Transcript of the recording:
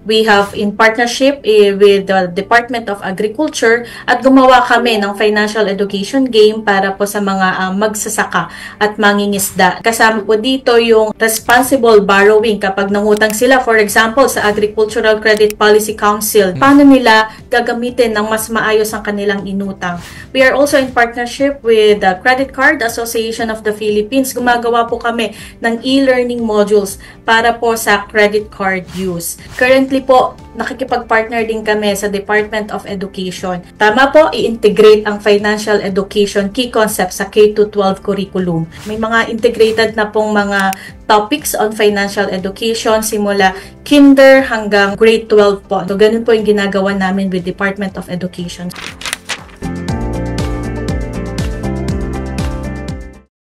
We have in partnership with the Department of Agriculture at gumawa kami ng financial education game para po sa mga magsasaka at mangingisda. Kasama po dito yung responsible borrowing kapag nangutang sila, for example, sa Agricultural Credit Policy Council. Paano nila gagamitin ng mas maayos ang kanilang inutang? We are also in partnership with the Credit Card Association of the Philippines. Gumagawa po kami ng e-learning modules para po sa credit card use. Currently po, nakikipag-partner din kami sa Department of Education. Tama po, i-integrate ang financial education key concepts sa K-12 curriculum. May mga integrated na pong mga topics on financial education simula kinder hanggang grade 12 po. So, ganun po yung ginagawa namin with Department of Education.